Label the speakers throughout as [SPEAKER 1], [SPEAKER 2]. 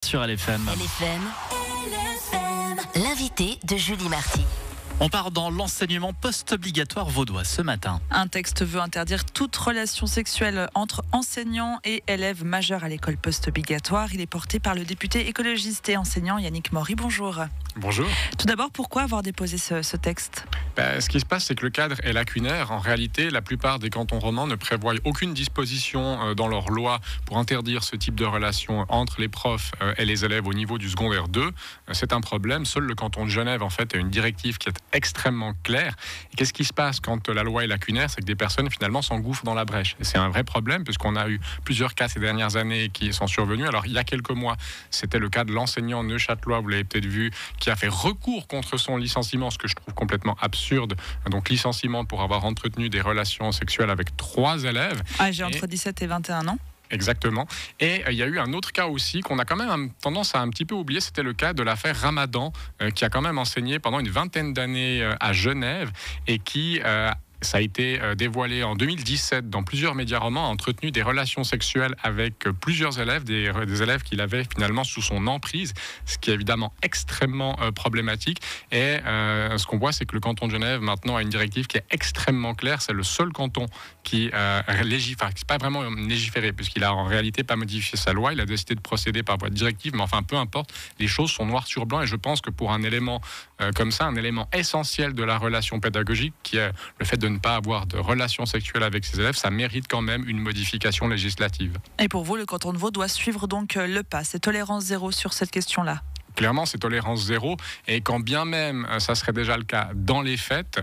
[SPEAKER 1] Sur LFM.
[SPEAKER 2] L'invité de Julie Marty.
[SPEAKER 1] On part dans l'enseignement post-obligatoire vaudois ce matin.
[SPEAKER 3] Un texte veut interdire toute relation sexuelle entre enseignants et élèves majeurs à l'école post-obligatoire. Il est porté par le député écologiste et enseignant Yannick Mory. Bonjour.
[SPEAKER 4] Bonjour.
[SPEAKER 3] Tout d'abord, pourquoi avoir déposé ce texte ?
[SPEAKER 4] Ce qui se passe, c'est que le cadre est lacunaire. En réalité, la plupart des cantons romans ne prévoient aucune disposition dans leur loi pour interdire ce type de relation entre les profs et les élèves au niveau du secondaire 2. C'est un problème. Seul le canton de Genève, en fait, a une directive qui est extrêmement claire. Et qu'est-ce qui se passe quand la loi est lacunaire ? C'est que des personnes, finalement, s'engouffrent dans la brèche. Et c'est un vrai problème, puisqu'on a eu plusieurs cas ces dernières années qui sont survenus. Alors, il y a quelques mois, c'était le cas de l'enseignant neuchâtelois, vous l'avez peut-être vu, qui a fait recours contre son licenciement, ce que je trouve complètement absurde. Donc licenciement pour avoir entretenu des relations sexuelles avec 3 élèves.
[SPEAKER 3] Âgés entre 17 et 21 ans.
[SPEAKER 4] Exactement. Et il y a eu un autre cas aussi qu'on a quand même tendance à un petit peu oublier, c'était le cas de l'affaire Ramadan, qui a quand même enseigné pendant une vingtaine d'années à Genève et qui... ça a été dévoilé en 2017 dans plusieurs médias romans, a entretenu des relations sexuelles avec plusieurs élèves, des élèves qu'il avait finalement sous son emprise, ce qui est évidemment extrêmement problématique. Et ce qu'on voit, c'est que le canton de Genève maintenant a une directive qui est extrêmement claire. C'est le seul canton qui légifère, qui n'est pas vraiment légiféré, puisqu'il a en réalité pas modifié sa loi. Il a décidé de procéder par voie de directive, mais enfin peu importe, les choses sont noir sur blanc. Et je pense que pour un élément comme ça, un élément essentiel de la relation pédagogique, qui est le fait de ne pas avoir de relations sexuelles avec ses élèves, ça mérite quand même une modification législative.
[SPEAKER 3] Et pour vous, le canton de Vaud doit suivre donc le pas. C'est tolérance zéro sur cette question-là.
[SPEAKER 4] Clairement, c'est tolérance zéro. Et quand bien même ça serait déjà le cas dans les faits,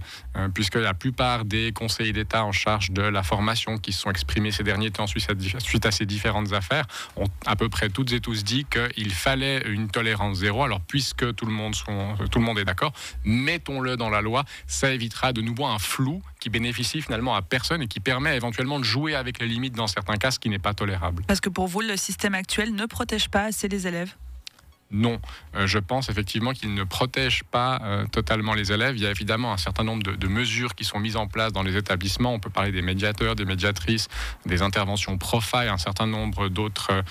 [SPEAKER 4] puisque la plupart des conseillers d'État en charge de la formation qui se sont exprimés ces derniers temps suite à ces différentes affaires ont à peu près toutes et tous dit qu'il fallait une tolérance zéro. Alors, puisque tout le monde est d'accord, mettons-le dans la loi. Ça évitera de nouveau un flou qui bénéficie finalement à personne et qui permet éventuellement de jouer avec les limites dans certains cas, ce qui n'est pas tolérable.
[SPEAKER 3] Parce que pour vous, le système actuel ne protège pas assez les élèves ?
[SPEAKER 4] Non, je pense effectivement qu'il ne protège pas totalement les élèves. Il y a évidemment un certain nombre de mesures qui sont mises en place dans les établissements. On peut parler des médiateurs, des médiatrices, des interventions profile, un certain nombre d'autres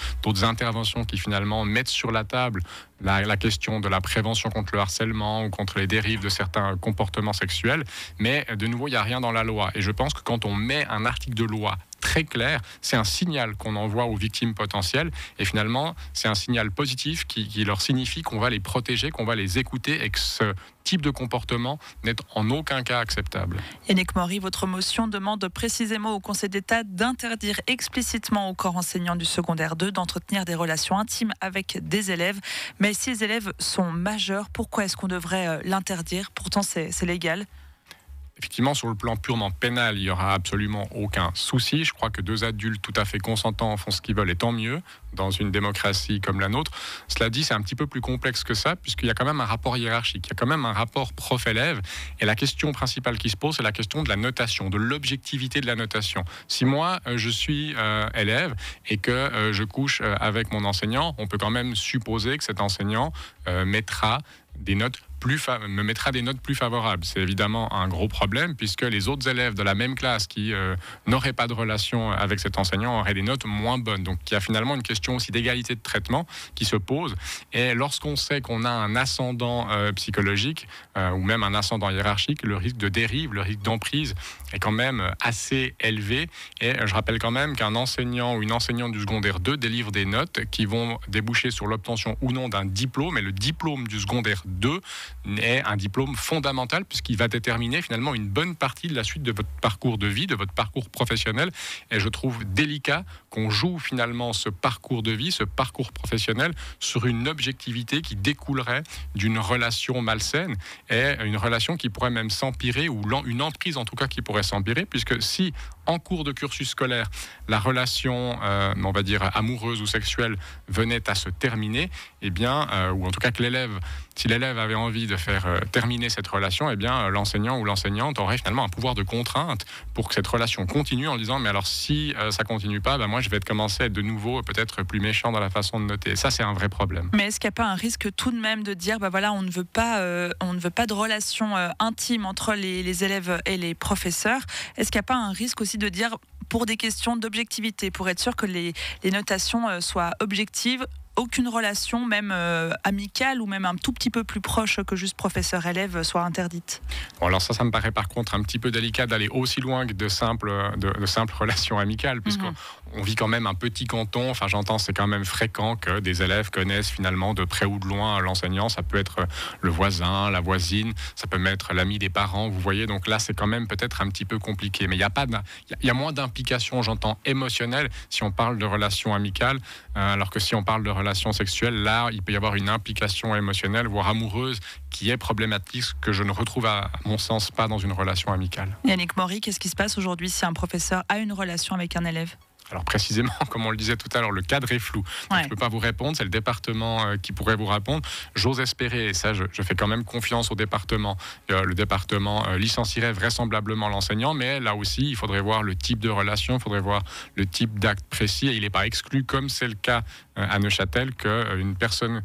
[SPEAKER 4] interventions qui finalement mettent sur la table la question de la prévention contre le harcèlement ou contre les dérives de certains comportements sexuels. Mais de nouveau, il n'y a rien dans la loi. Et je pense que quand on met un article de loi très clair, c'est un signal qu'on envoie aux victimes potentielles et finalement c'est un signal positif qui leur signifie qu'on va les protéger, qu'on va les écouter et que ce type de comportement n'est en aucun cas acceptable.
[SPEAKER 3] Yannick Mory, votre motion demande précisément au Conseil d'État d'interdire explicitement au corps enseignant du secondaire 2 d'entretenir des relations intimes avec des élèves. Mais si les élèves sont majeurs, pourquoi est-ce qu'on devrait l'interdire ? Pourtant c'est légal.
[SPEAKER 4] Effectivement, sur le plan purement pénal, il n'y aura absolument aucun souci. Je crois que 2 adultes tout à fait consentants font ce qu'ils veulent et tant mieux dans une démocratie comme la nôtre. Cela dit, c'est un petit peu plus complexe que ça puisqu'il y a quand même un rapport hiérarchique, il y a quand même un rapport prof-élève et la question principale qui se pose, c'est la question de la notation, de l'objectivité de la notation. Si moi, je suis élève et que je couche avec mon enseignant, on peut quand même supposer que cet enseignant me mettra des notes plus favorables. C'est évidemment un gros problème puisque les autres élèves de la même classe qui n'auraient pas de relation avec cet enseignant auraient des notes moins bonnes. Donc il y a finalement une question aussi d'égalité de traitement qui se pose. Et lorsqu'on sait qu'on a un ascendant psychologique ou même un ascendant hiérarchique, le risque de dérive, le risque d'emprise est quand même assez élevé. Et je rappelle quand même qu'un enseignant ou une enseignante du secondaire 2 délivre des notes qui vont déboucher sur l'obtention ou non d'un diplôme. Et le diplôme du secondaire 2 est un diplôme fondamental puisqu'il va déterminer finalement une bonne partie de la suite de votre parcours de vie, de votre parcours professionnel. Et je trouve délicat qu'on joue finalement ce parcours de vie, ce parcours professionnel sur une objectivité qui découlerait d'une relation malsaine et une relation qui pourrait même s'empirer ou une emprise en tout cas qui pourrait s'empirer puisque si en cours de cursus scolaire la relation, on va dire amoureuse ou sexuelle venait à se terminer, eh bien, ou en tout cas que si l'élève avait envie de faire terminer cette relation, eh bien, l'enseignant ou l'enseignante aurait finalement un pouvoir de contrainte pour que cette relation continue en disant mais alors si ça continue pas, moi je vais commencer à être de nouveau peut-être plus méchant dans la façon de noter. Et ça c'est un vrai problème.
[SPEAKER 3] Mais est-ce qu'il n'y a pas un risque tout de même de dire on ne veut pas de relation intime entre les élèves et les professeurs? Est-ce qu'il n'y a pas un risque aussi de dire pour des questions d'objectivité, pour être sûr que les notations soient objectives, aucune relation, même amicale ou même un tout petit peu plus proche que juste professeur-élève, soit interdite.
[SPEAKER 4] Bon, alors ça me paraît par contre un petit peu délicat d'aller aussi loin que de simples relations amicales, puisqu'on vit quand même un petit canton. Enfin, j'entends, c'est quand même fréquent que des élèves connaissent finalement de près ou de loin l'enseignant. Ça peut être le voisin, la voisine, ça peut être l'ami des parents, vous voyez. Donc là, c'est quand même peut-être un petit peu compliqué. Mais il y a moins d'implication, j'entends, émotionnelle si on parle de relations amicales, alors que si on parle de relations sexuelles, là, il peut y avoir une implication émotionnelle, voire amoureuse, qui est problématique, que je ne retrouve à mon sens pas dans une relation amicale.
[SPEAKER 3] Yannick Maury, qu'est-ce qui se passe aujourd'hui si un professeur a une relation avec un élève ?
[SPEAKER 4] Alors précisément, comme on le disait tout à l'heure, le cadre est flou. Donc, je ne peux pas vous répondre, c'est le département qui pourrait vous répondre. J'ose espérer, et ça je fais quand même confiance au département. Le département licencierait vraisemblablement l'enseignant, mais là aussi, il faudrait voir le type de relation, il faudrait voir le type d'acte précis. Et il n'est pas exclu, comme c'est le cas à Neuchâtel, qu'une personne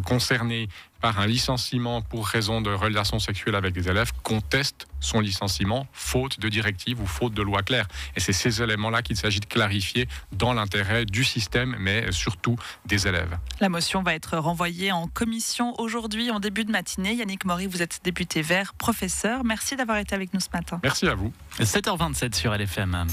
[SPEAKER 4] concernée par un licenciement pour raison de relation sexuelle avec des élèves conteste son licenciement faute de directive ou faute de loi claire. Et c'est ces éléments-là qu'il s'agit de clarifier dans l'intérêt du système, mais surtout des élèves.
[SPEAKER 3] La motion va être renvoyée en commission aujourd'hui en début de matinée. Yannick Maury, vous êtes député Vert, professeur. Merci d'avoir été avec nous ce matin.
[SPEAKER 4] Merci à vous.
[SPEAKER 1] 7h27 sur LFM.